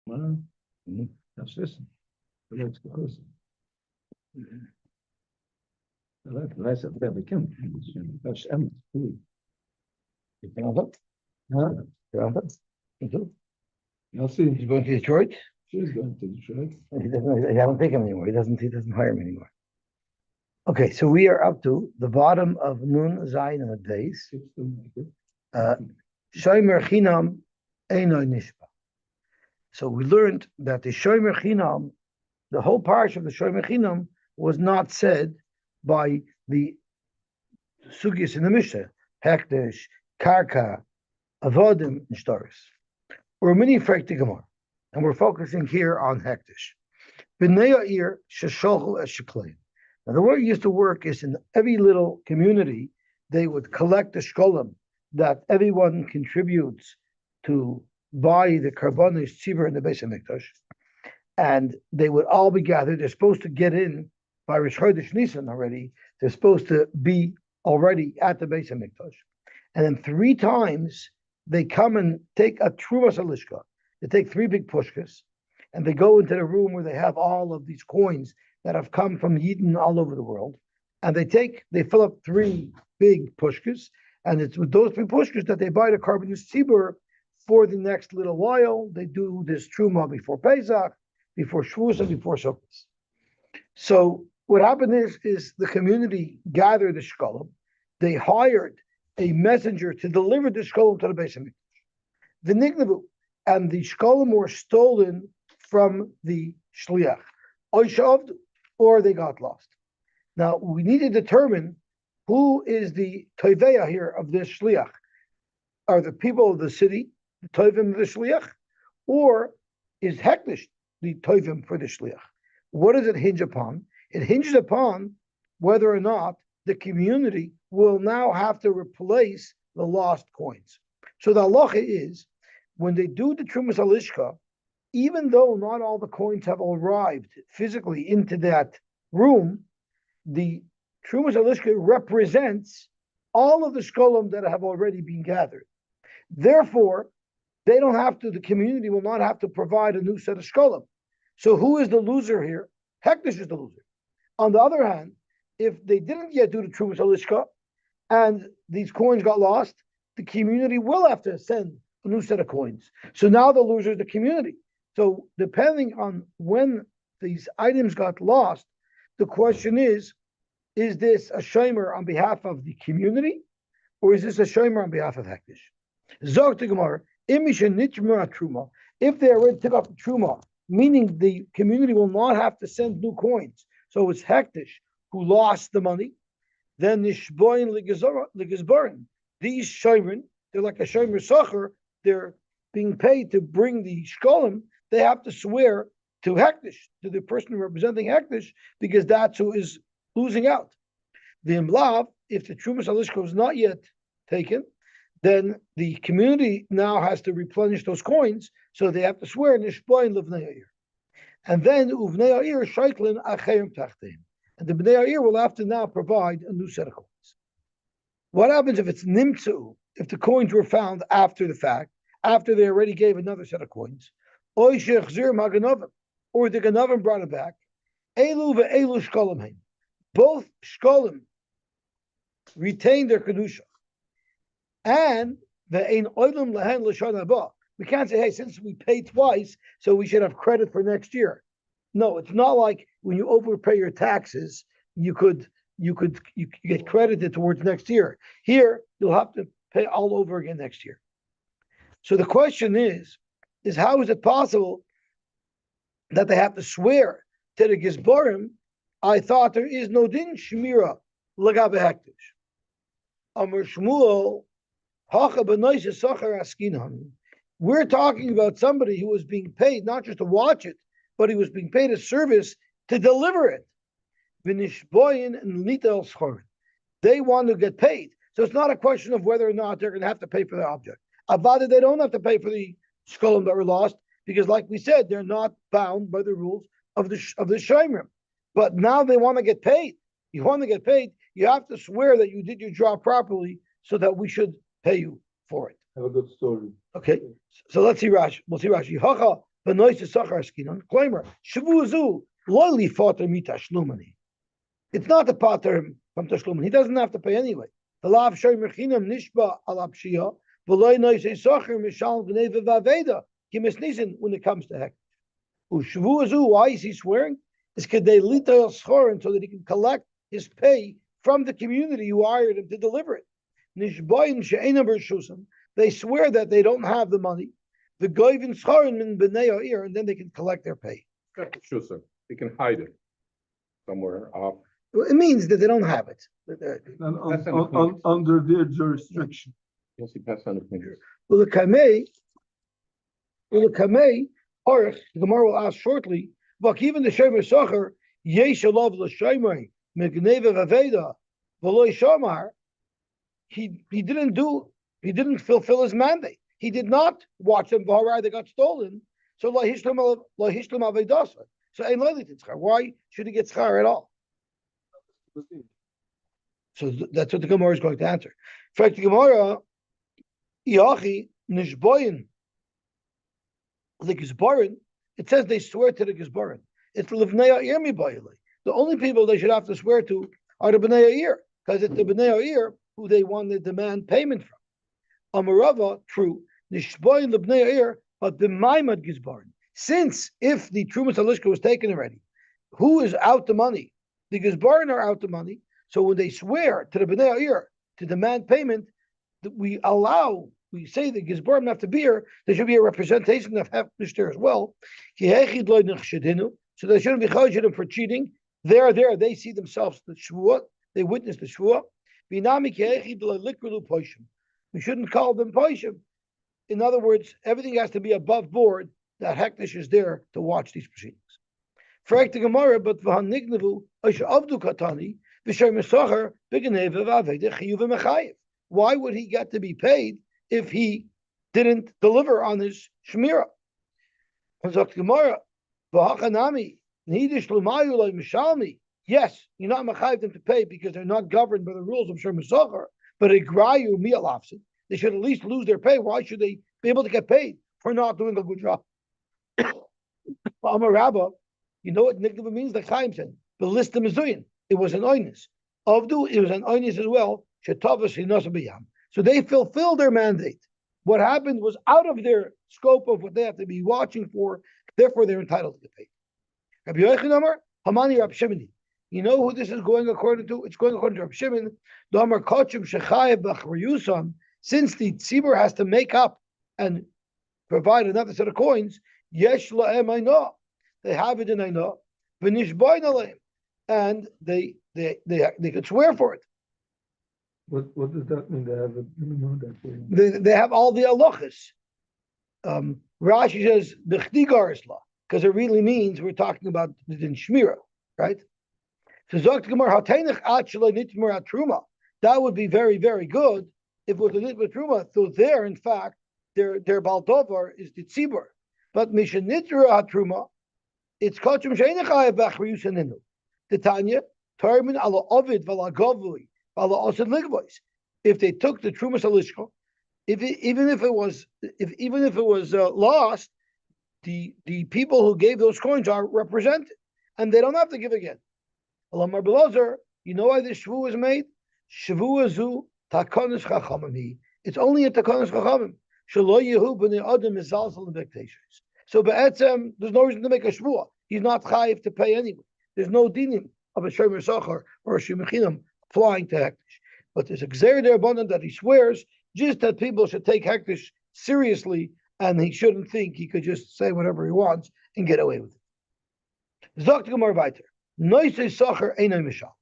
Well, that's this. That's close. That's that we can. That's empty. Jonathan? Huh? Jonathan? I'll see. He's going to Detroit? She's going to Detroit. He doesn't take him anymore. He doesn't hire him anymore. Okay, so we are up to the bottom of Nun Zayin and days. Shomer Chinam Einoi Nishpa. So we learned that the Shomer Chinam, the whole parish of the Shomer Chinam, was not said by the Sugis in the Mishnah, Hekdesh, Karka, Avodim, and Shtaris. We're mini Frekti Gemara, and we're focusing here on Hekdesh. B'nei Ha'ir shesholchu es shekleim. Now, the way it used to work is in every little community, they would collect the shkolim that everyone contributes to buy the karbonis tzibur in the Beis Hamikdash, and they would all be gathered. They're supposed to get in by Rosh Chodesh Nisan already. They're supposed to be already at the Beis Hamikdash, and then 3 times they come and take a trumas alishka. They take 3 big pushkas, and they go into the room where they have all of these coins that have come from Yidden all over the world, and they fill up 3 big pushkas, and it's with those 3 pushkas that they buy the karbonis tzibur for the next little while. They do this truma before Pesach, before Shavuos, and before Sukkot. So what happened is the community gathered the shkolim. They hired a messenger to deliver the shkolim to the Beis Hamikdash. The nignavu, and the shkolim were stolen from the shliach, or they got lost. Now we need to determine who is the toiveya here of this shliach. Are the people of the city the toivim of the shliach, or is hekdesh the toivim for the shliach? What does it hinge upon? It hinges upon whether or not the community will now have to replace the lost coins. So the halacha is, when they do the trumas alishka, even though not all the coins have arrived physically into that room, the trumas alishka represents all of the shkolim that have already been gathered. Therefore, they don't have to, the community will not have to provide a new set of shkolim. So who is the loser here? Hekdesh is the loser. On the other hand, if they didn't yet do the trumas alishka and these coins got lost, the community will have to send a new set of coins. So now the loser is the community. So depending on when these items got lost, the question is this a shomer on behalf of the community, or is this a shomer on behalf of Hekdesh? Zog to Gemara, if they already took off the truma, meaning the community will not have to send new coins, so it's Hekdesh who lost the money, then nishboin ligizbarin. These shomer, they're like a shomer sacher, they're being paid to bring the shkolim. They have to swear to Hekdesh, to the person representing Hekdesh, because that's who is losing out. The imlav, if the trumas alishka is not yet taken, then the community now has to replenish those coins, so they have to swear nishboin livnei ha'ir. And then uvnei ha'ir shaiklin acherim tachteim. And the bnei ha'ir will have to now provide a new set of coins. What happens if it's nimtzu, if the coins were found after the fact, after they already gave another set of coins? Or the Ganavim brought it back. Elu ve'elu shkolim heim. Both shkolim retained their kedusha, and ve'ein oilam lehen l'shana haba. We can't say, hey, since we paid twice, so we should have credit for next year. No, it's not like when you overpay your taxes, you get credited towards next year. Here, you'll have to pay all over again next year. So the question is how is it possible that they have to swear to the Gizbarim? I thought there is no din shmira lagabe hekdesh. Amar Shmuel, hacha b'nois yisachar askinan. We're talking about somebody who was being paid not just to watch it, but he was being paid a service to deliver it. V'nishboyin and nitel schorin. They want to get paid. So it's not a question of whether or not they're going to have to pay for the object. Avada, they don't have to pay for the shkolim that were lost, because like we said, they're not bound by the rules of the shomrim. But now they want to get paid. You want to get paid, you have to swear that you did your job properly so that we should pay you for it. Have a good story. Okay, so let's see Rashi. We'll see Rashi. Hacha b'nois sachar skinon. Claimer shavu zu loyli fater mitashlumani. It's not the pater from tashlumani. He doesn't have to pay anyway. The lav shomer chinam nishba al apshia v'loy nois sachar mishal v'neva vaveda kimisnisen when it comes to heck. Shavu zu, why is he swearing? Is kedei litayel schorin so that he can collect his pay from the community who hired him to deliver it. Nishbayin she'enam b'rshusam. They swear that they don't have the money. The goyvin schorin min b'nei ha'ir, and then they can collect their pay. They can hide it somewhere off. It means that they don't have it. And under their jurisdiction. Yes, he passed on the finger. Ulekamei, or the Gemara will ask shortly, but even the Shomer Socher, Yesh Alav L'Shomer, Megneva Raveda, V'loi Shomar, he didn't fulfill his mandate. He did not watch them, they got stolen. So La Hishlam Avedasa. So Ein Loyli Tzchar. Why should he get tzchar at all? So that's what the Gemara is going to answer. In fact, the Gemara, Yachi Nishboyin, the Gizbarin, it says they swear to the Gizbarin. It's Livnei Ha'ir Mibayilei. The only people they should have to swear to are the Bnei Ha'ir, because it's the Bnei Ha'ir who they want to demand payment from. Amarava, true. Nishboyin Livnei Ha'ir, but the Maimad Gizbarin. Since if the Trumas Halishka was taken already, who is out the money? The Gizbarin are out the money. So when they swear to the Bnei Ha'ir to demand payment, we say the Gizbarim have to be here. There should be a representation of Hefnish there as well. So they shouldn't be chayshim for cheating. They're there. They see themselves the shvuah. They witness the shvuah. We shouldn't call them poishim. In other words, everything has to be above board. That Hektish is there to watch these proceedings. Frag the Gemara, but v'hanignevu oisha avdu katani v'shay mesacher b'geneva v'aveda chiyuv v'mechayiv. Why would he get to be paid if he didn't deliver on his shmira? Zok Gemara v'hachanami nidish l'mayu lo mishalmi. Yes, you're not mechayiv them to pay because they're not governed by the rules of Shem Mesacher, but igrayu mi'alafsin. They should at least lose their pay. Why should they be able to get paid for not doing a good job? I'm a rabbi. You know what Nigdava means? The Chaim said, the list of Mizuyin. It was an oinus. Avdu, it was an oinus as well. So they fulfilled their mandate. What happened was out of their scope of what they have to be watching for. Therefore, they're entitled to get paid. Rabbi Yochanan Amar, Hamani Rab Shimoni. You know who this is going according to? It's going according to Rab Shimon. The Amar Kochim Shechayev B'Chriyusam. Since the tzibur has to make up and provide another set of coins, Yesh la'em ayna. They have it in ayna. V'nishbayin aleim. And they could swear for it. What does that mean? They have it. They have all the halachas. Rashi says b'chdigar isla, because it really means we're talking about the din shmira, right? So zok gemar hateinach at shaloi nitmur at truma. That would be very, very good if it was a nitmur truma. So there, in fact, their baldovar is the tzibur. But mishenitra at truma, it's kachum sheinachai b'achriyusaninu. The Tanya termin ala ovid v'ala govui v'ala osed ligvois. If they took the trumas alishko, even if it was lost, the people who gave those coins are represented, and they don't have to give again. Alamar Belazar, you know why this shvu is made? Shvu azu takonis chachamim. It's only a takonis chachamim. Shelo yehu b'nei adam mizalzel invectations. So be'etzem, there's no reason to make a shvuah. He's not chayiv to pay anyway. There's no dinim of a shomer sachar or a shemechinam applying to hektish. But there's a gzer derabbanan that he swears just that people should take hektish seriously, and he shouldn't think he could just say whatever he wants and get away with it. Zok Gemara weiter. Noisei sachar einay mishal.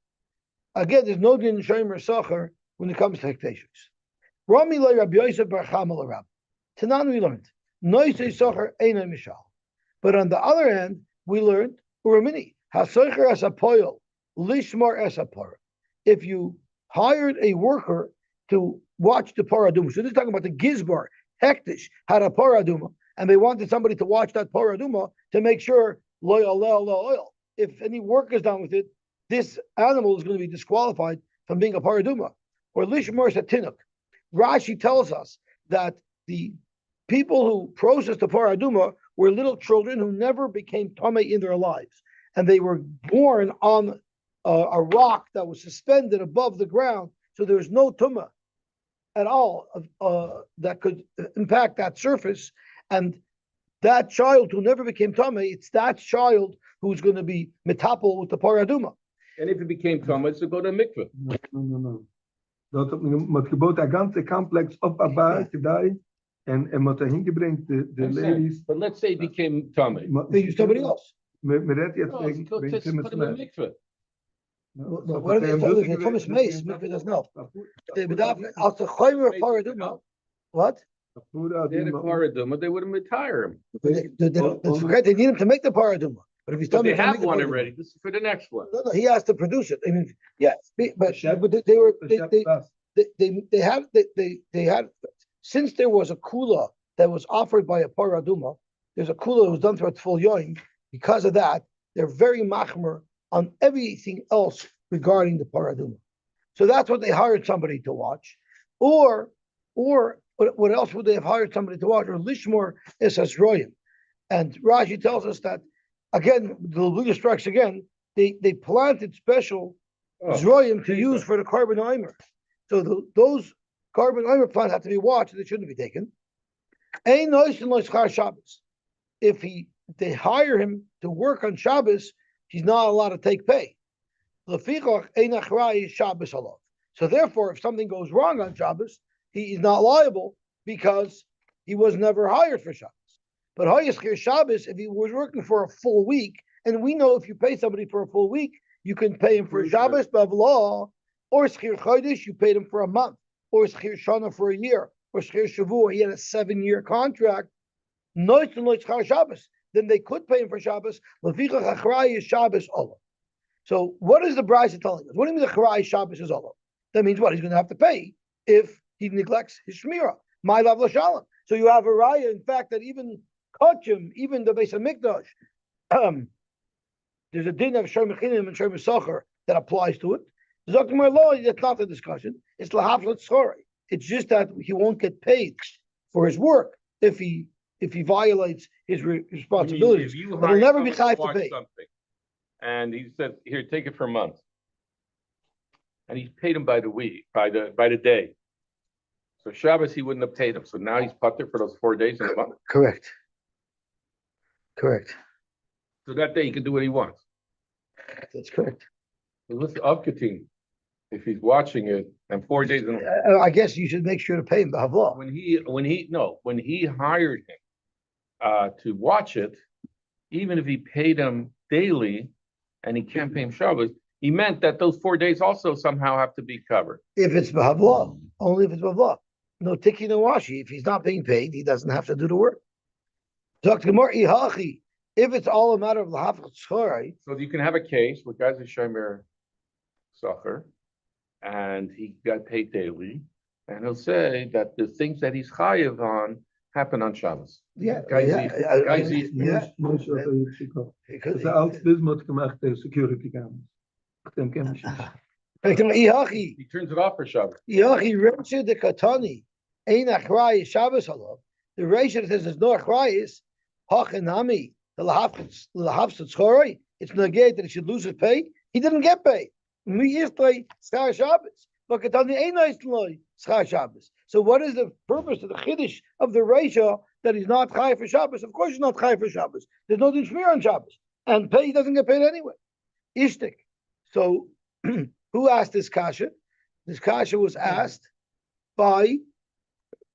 Again, there's no din shomer sachar when it comes to hektish. Rami le Rabbi Yosef bar Chama Rab. Tanan we learned noisei sachar einay mishal. But on the other hand, we learned uramini hasocher as a poil lishmar as a para. If you hired a worker to watch the paraduma, so this is talking about the gizbar hektish had a paraduma, and they wanted somebody to watch that paraduma to make sure oil. If any work is done with it, this animal is going to be disqualified from being a paraduma. Or lishmar satinuk. Rashi tells us that the people who processed the paraduma were little children who never became tamei in their lives, and they were born on a rock that was suspended above the ground, so there was no tumah at all that could impact that surface, and that child who never became tamei, it's that child who's going to be metapel with the paraduma. And if it became Tama, it's to go to mikveh. No. Dat met gebouwd een ganze complex op Abba gedaan en met hingebrengt de ladies. But let's say it became Tama. They use somebody else. Met het jetzt No, go brengt just put him in mikveh. What are they? Thomas Mace, mikveh does not. Als de choimer paraduma, what? They had a paraduma, they wouldn't retire him. Don't forget, they need him to make the paraduma. But if he's But done, they have one already. This is for the next one. No, he has to produce it. I mean, yeah, but they had since there was a kula that was offered by a paraduma. There's a kula that was done through a full yoin. Because of that, they're very machmer on everything else regarding the paraduma. So that's what they hired somebody to watch, or what else would they have hired somebody to watch? Or lishmor is asroyim, and Rashi tells us that. Again, the Luga strikes again. They planted special zroyim to use for the carbon oimer. So those carbon oimer plants have to be watched. They shouldn't be taken. If they hire him to work on Shabbos, he's not allowed to take pay. So therefore, if something goes wrong on Shabbos, he is not liable because he was never hired for Shabbos. But Hayaschir Shabbos, if he was working for a full week, and we know if you pay somebody for a full week, you can pay him for Shabbos, Bavlaw, or Schir Chodesh, you paid him for a month, or Schir Shana for a year, or Schir Shavua, he had a 7-year contract. Noitz and Noitz Char Shabbos, then they could pay him for Shabbos. Lefichach Achrai is Shabbos Allah. So what is the Brisa telling us? What do you mean the Achrai Shabbos is Allah? That means what? He's going to have to pay if he neglects his Shmirah. My love Lashalom. So you have a raya, in fact, that even Kachim, even the Beis HaMikdash, there's a din of Shem Chinim and Shem Socher that applies to it. Zokimar law, that's not the discussion. It's lahaflat schori. It's just that he won't get paid for his work if he violates his responsibilities. But he'll never be chayav to pay. Something, and he said, "Here, take it for a month," and he paid him by the week, by the day. So Shabbos he wouldn't have paid him. So now he's putter for those 4 days in a month. Correct. So that day he can do what he wants. That's correct. So what's the Avkatin? If he's watching it and 4 days in I guess you should make sure to pay him b'havla. when he hired him to watch it, even if he paid him daily and he can't pay him Shabbos, he meant that those 4 days also somehow have to be covered. If it's b'havla, only if it's b'havla. No tiki no washi. If he's not being paid, he doesn't have to do the work. If it's all a matter of lahaflat schori, So you can have a case where guys are shomer suffer, and he got paid daily, and he'll say that the things that he's chayiv on happen on Shabbos. yeah. Ze als bismut gemacht de security cameras. Dem ken ich. He turns it off for Shabbos. Yachi Ramsha de Katani, Ein Achrayis Shabbos Halav. The Reish says there's no Achrayis, Hachanami, the Lahavsat Schoroi. It's negate that he should lose his pay. He didn't get paid. Me is play Schar Shabbos. But Katani Ein Oisloy Schar Shabbos. So what is the purpose of the Chiddush of the Reish that he's not Chay for Shabbos? Of course he's not Chay for Shabbos. There's no Shmir on Shabbos. And pay, he doesn't get paid anyway. Ishtik. So who asked this kasha? This kasha was asked by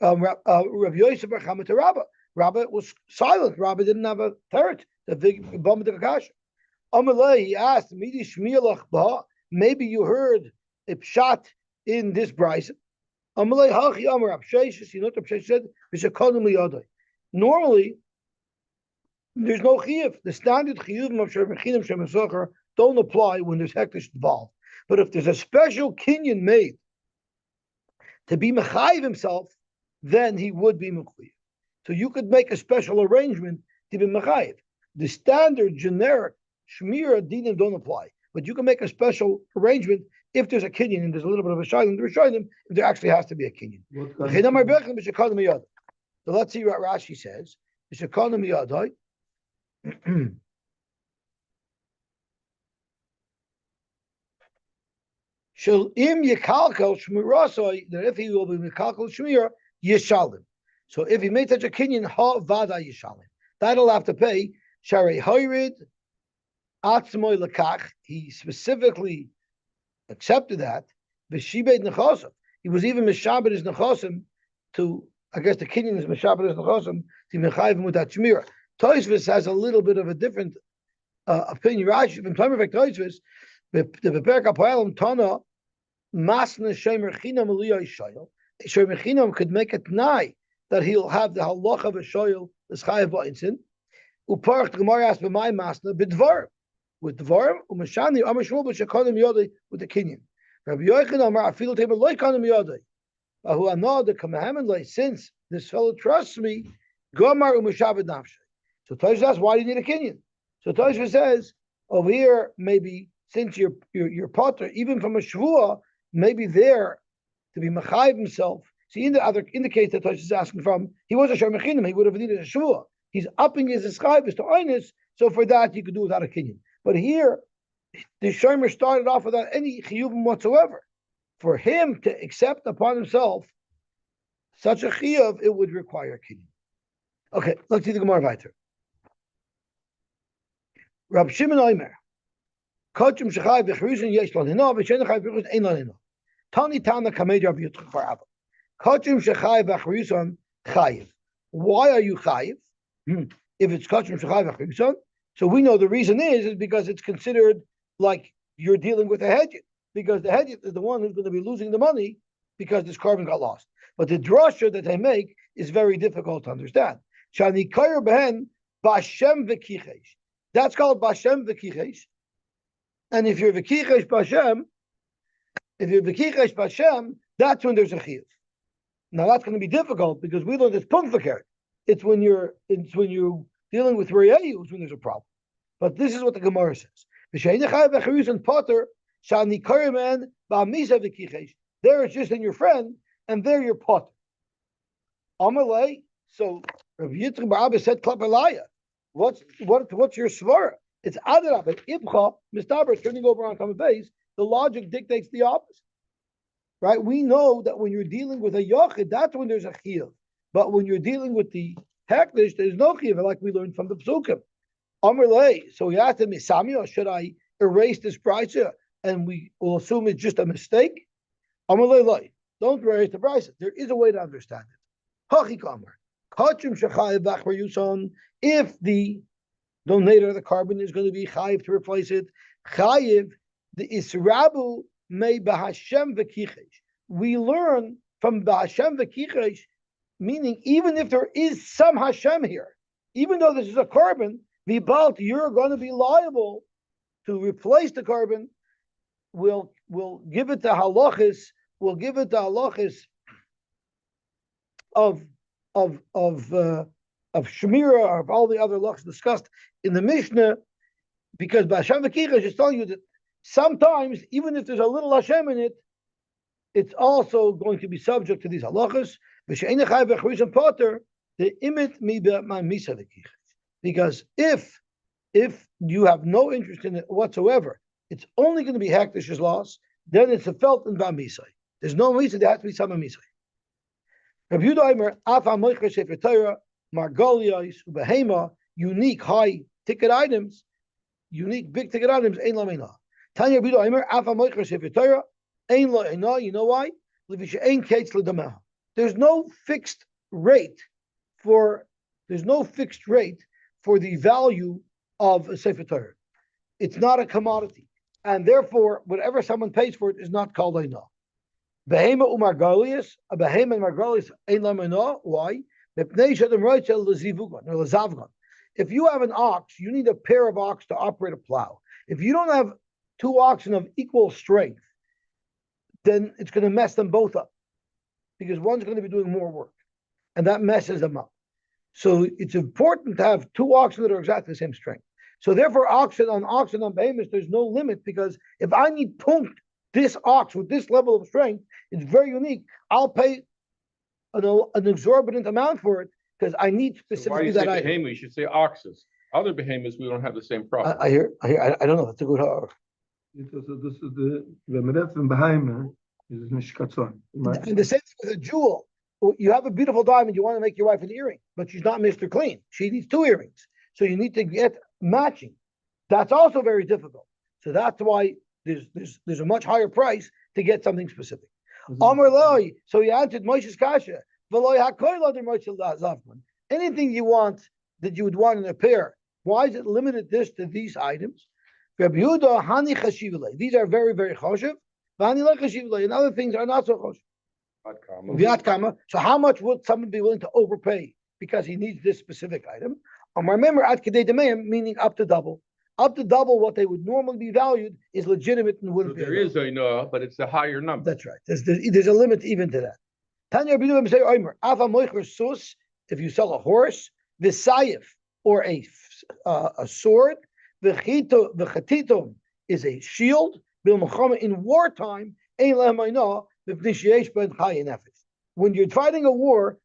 Rabbi Yosy bar Chama to Rabba. Rabba was silent. Rabba didn't have a third. The big bum of the kasha. Amalei, he asked, Midi shmielach ba. Maybe you heard a pshat in this brisa. Amalei hachi amar Absheshes. You know what Absheshes said? V'shakonim liyadai. Normally, there's no chiyuv. The standard chiyuvim of Shemachinam Shemasocher don't apply when there's hektish involved. But if there's a special kinyan made to be mechayiv himself, then he would be mechayiv. So you could make a special arrangement to be mechayiv. The standard generic shmira dinim don't apply, but you can make a special arrangement if there's a kinyan and there's a little bit of a shaylim. If there actually has to be a kinyan. So let's see what Rashi says. Shekana miyadai. Shel im yikalkel shmirasoi, that if he will be yikalkel shmir, yishalim. So if he made such a kinyan, ha vada yishalim. That'll have to pay. Sharei hoyrid atzmoy lekach. He specifically accepted that. V'shibed nechosim. He was even mishabed his nechosim to, I guess the kinyan is mishabed his nechosim to mechayiv mudat shmira. Tosfos has a little bit of a different opinion. Rashi, in time of Tosfos, the Beperk HaPoelim Tana Masna Shomer Chinam Aliyah Shoyel. Shomer Chinam could make a t'nai that he'll have the halach of a shoyel, the chayav ba'insin. Uparach the Gemara asks b'may masna b'dvarim, with dvarim umashani amashmul b'shekonim yodei with the kinyan. Rabbi Yochanan Amar afilu table loy konim yodei. Ahu anah the kamahamen lay, since this fellow trusts me, gomar umashavid nafshay. So Tosfos asks, why do you need a kinyan? So Tosfos says over here, maybe since you're potter, even from a shvua, maybe there to be mechayiv himself. See, in the other indicates that Tosfos is asking from, he was a shomer chinam, he would have needed a shvua. He's upping his eschaivus to oinus, so for that you could do without a kinyan. But here, the shomer started off without any chiyuvim whatsoever. For him to accept upon himself such a chiyuv, it would require a kinyan. Okay, let's see the Gemara weiter. Rab Shimon Omer, Kochim Shechai v'Cheruzin yesh lo nino, v'shen Shechai v'Cheruzin ein lo nino. Tani Tana Kamed Rav Yitzchak bar Abba. Kochim Shechai v'Cheruzin chayiv. Why are you chayiv? If it's Kochim Shechai v'Cheruzin, so we know the reason is because it's considered like you're dealing with a hedjit, because the hedjit is the one who's going to be losing the money because this carbon got lost. But the drasha that they make is very difficult to understand. Shani kayer behen b'Hashem v'kichesh. That's called b'Hashem v'kichesh. And if you're v'kichesh b'Hashem, that's when there's a chiyuv. Now that's going to be difficult because we learned it's punfakert. It's when you're dealing with re'eyu when there's a problem. But this is what the Gemara says. There it's just in your friend, and there you're potter. Amalei. So Rav Yitzchak bar Abba said klapelaya. What's your svara? It's adarab. It's ibcha mistaber turning over on common base. The logic dictates the opposite, right? We know that when you're dealing with a yochid, that's when there's a chiyuv. But when you're dealing with the hektish, there's no chiyuv, like we learned from the psukim. Amalei. So he asked him, Isami, or should I erase this brisa and we will assume it's just a mistake? Amalei, don't erase the brisa. There is a way to understand it. Hachikamer. If the donator of the carbon is going to be chayiv to replace it, chayiv the israbu may b'Hashem v'kichesh. We learn from b'Hashem v'kichesh, meaning even if there is some Hashem here, even though this is a carbon, v'balt, you're going to be liable to replace the carbon. We'll give it the halachis. We'll give it the halachis of Shemira, or of all the other lachs discussed in the Mishnah, because B'Hashem v'kichesh is telling you that sometimes, even if there's a little Hashem in it, it's also going to be subject to these halachas. Because if you have no interest in it whatsoever, it's only going to be Haktish's loss, then it's a felt in Bamisai. There's no reason there has to be some Misai. Rabbi Yehuda Afa Moicha Sefer Torah, Margolios, Ubehema, unique high ticket items, unique big ticket items, Ein Lamena. Tanya Rabbi Yehuda Afa Moicha Sefer Torah, Ein Lamena. You know why? There's no fixed rate for the value of a Sefer Torah. It's not a commodity, and therefore, whatever someone pays for it is not called Eina. Behema umargolius, a behema and margolius ein lamena. Why? If you have an ox, you need a pair of ox to operate a plow. If you don't have two oxen of equal strength, then it's going to mess them both up, because one's going to be doing more work, and that messes them up. So it's important to have two oxen that are exactly the same strength. So therefore, oxen on behemoths, there's no limit, because if I need punkt this ox with this level of strength, it's very unique. I'll pay an exorbitant amount for it, because I need So why specifically you that say item. behemoth? You should say oxes. Other behemoths, we don't have the same problem. I hear. I don't know. That's a good. Das ist wenn man redt von Beheime, ist es nicht Katzon. And the same thing with a jewel. You have a beautiful diamond. You want to make your wife an earring, but she's not Mr. Clean. She needs 2 earrings, so you need to get matching. That's also very difficult. So that's why there's a much higher price to get something specific. Amar Loi. So he answered Moshe's kasha. V'loi hakoil other Moshe Zafman. Anything you want that you would want in a pair. Why is it limited this to these items? Rabbi Yehuda hani chashivle. These are very very choshev. V'hani le chashivle. And other things are not so choshev. V'yat kama. So how much would someone be willing to overpay because he needs this specific item? Remember, at kedei demeim, meaning up to double. Up to double what they would normally be valued is legitimate and wouldn't So be. there is a no, but it's a higher number. That's right. There's a limit even to that. Tanya Rabbi say Omer, Ava Moicher Sus, if you sell a horse, Visayif, or a sword, V'chatitum is a shield, in wartime, when you're fighting a war,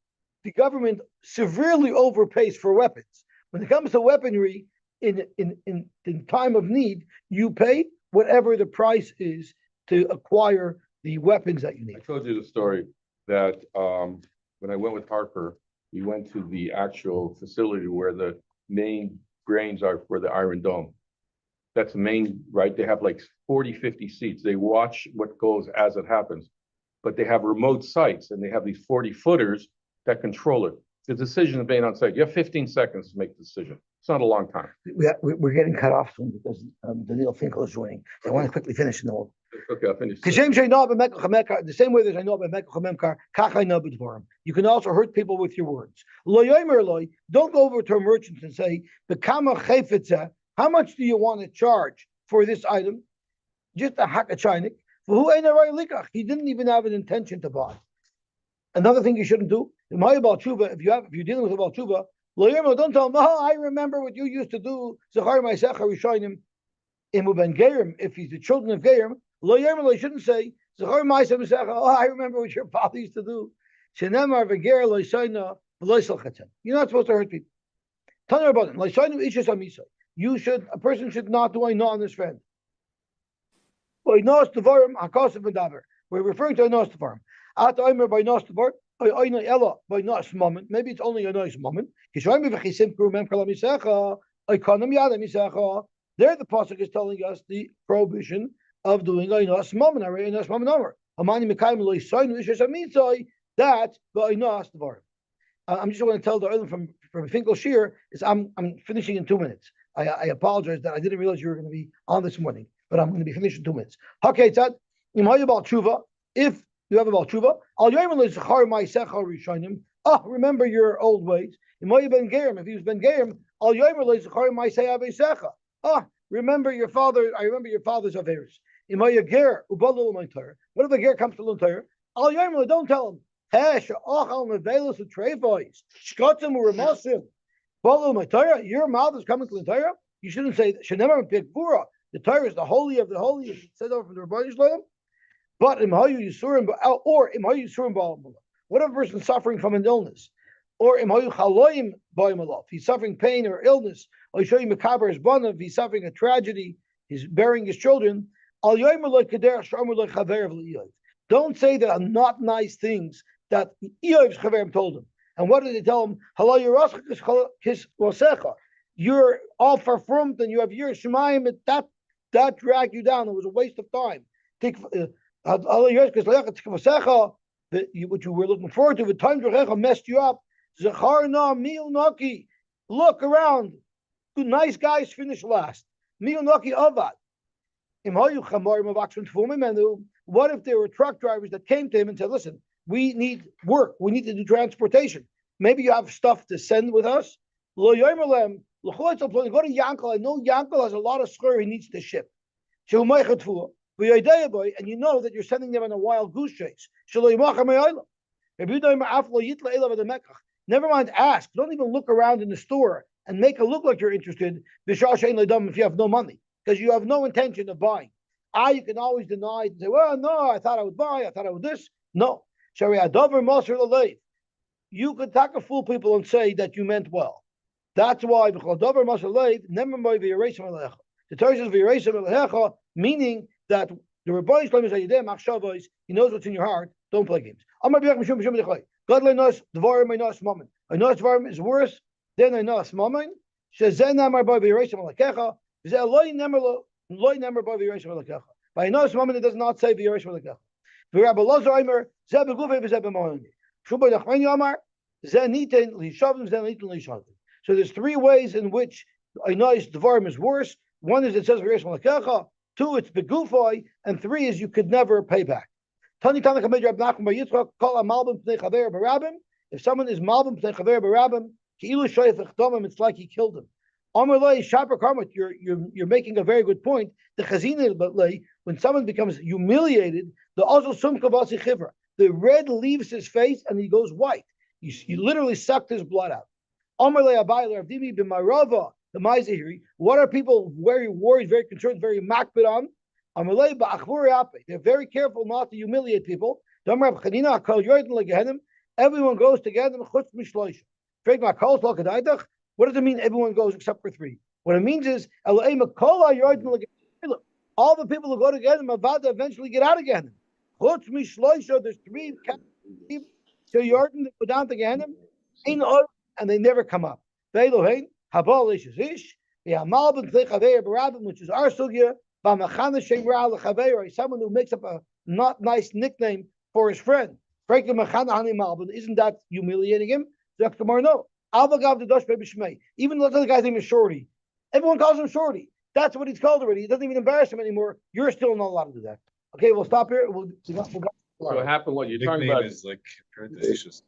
the government severely overpays for weapons. When it comes to weaponry, in time of need, you pay whatever the price is to acquire the weapons that you need. I told you the story that when I went with Harper, we went to the actual facility where the main grains are for the Iron Dome. That's the main, right? They have like 40, 50 seats. They watch what goes as it happens, but they have remote sites and they have these 40 footers that control it. The decision is made on site. You have 15 seconds to make the decision. It's not a long time. We're getting cut off soon because Daniel Finkel is joining. So I want to quickly finish and then we'll. Okay, I'll finish. The same way that I know about Mekach Kach I know b'dvarim. You can also hurt people with your words. Lo yomer loy. Don't go over to a merchant and say, "Bekama chayfetza." How much do you want to charge for this item? Just a hakachaynik. For who ain't a likach? He didn't even have an intention to buy. Another thing you shouldn't do. If you're dealing with a Baal Tshuva, don't tell him, oh, I remember what you used to do. If he's the children of Gerim, you shouldn't say, oh, I remember what your father used to do. You're not supposed to hurt people. A person should not do I know on his friend. We're referring to Einos Tavarim. Maybe it's only a nice moment. There the pasuk is telling us the prohibition of doing Einos Mammon. That Einos Tavarim. I'm just going to tell the Olam from Finkel Shear is I'm finishing in 2 minutes. I apologize that I didn't realize you were going to be on this morning, but I'm going to be finished in 2 minutes. Okay, if you have a Baal Tshuva, remember your old ways. If he was Ben Gerim, remember your father. I remember your father's affairs. What if a ger comes to Luntair? Don't tell him. Your mouth is coming to Luntair. You shouldn't say that. The Torah is the holy of the holy. You should say that from the Rebbeinu Shalom. But what if a person is suffering from an illness? Or he's suffering pain or illness, or he's suffering a tragedy, he's burying his children. Don't say that are not nice things that Eiv's Chaverim told him. And what did they tell him? You're all farfrumt and you have your Shemayim, that dragged you down. It was a waste of time. What you were looking forward to, the time messed you up. Look around. Good, nice guys finish last. What if there were truck drivers that came to him and said, listen, we need work. We need to do transportation. Maybe you have stuff to send with us. Go to Yankel. I know Yankel has a lot of schur he needs to ship. And you know that you're sending them on a wild goose chase. Never mind, ask. Don't even look around in the store and make it look like you're interested if you have no money, because you have no intention of buying. You can always deny and say, well, no, I thought I would buy, I thought I would this. No. you could take a fool people and say that you meant well. That's why the Torah says meaning that the Rebbe Shalom is Ayideh, he knows what's in your heart. Don't play games. God knows Dvarim Einos Mammon. Einos Dvarim is worse than Einos Mammon. Shezen Namar By V'Yirei Malakecha. Zeh Loi Nemer By V'Yirei Malakecha. By Einos Mammon, it does not say V'Yirei Malakecha. V'Rabbi Lozer Aimer Zeh Begufei V'Zeh B'Mahoni. Shubay Nachmani Amar Zeh Niten Lishavim Zeh Niten Lishavim. So there's three ways in which Einos Dvarim is worse. One is it says V'Yirei Malakecha. Two, it's Begufei, and three is you could never pay back. If someone is malbim pnei chaver barabim, it's like he killed him. You're making a very good point. The chazina, when someone becomes humiliated, the red leaves his face and he goes white. You literally sucked his blood out. What are people very worried, very concerned, very makbid on? They're very careful not to humiliate people. Everyone goes together. What does it mean everyone goes except for three? What it means is all the people who go together eventually get out again. There's three so Jordan go down to Gehenna and they never come up. Which is our sugya. Someone who makes up a not nice nickname for his friend. Isn't that humiliating him? No. Even though the guy's name is Shorty. Everyone calls him Shorty. That's what he's called already. It doesn't even embarrass him anymore. You're still not allowed to do that. Okay, we'll stop here. So what happened? What you're talking Nickname about is like compared to Ishus.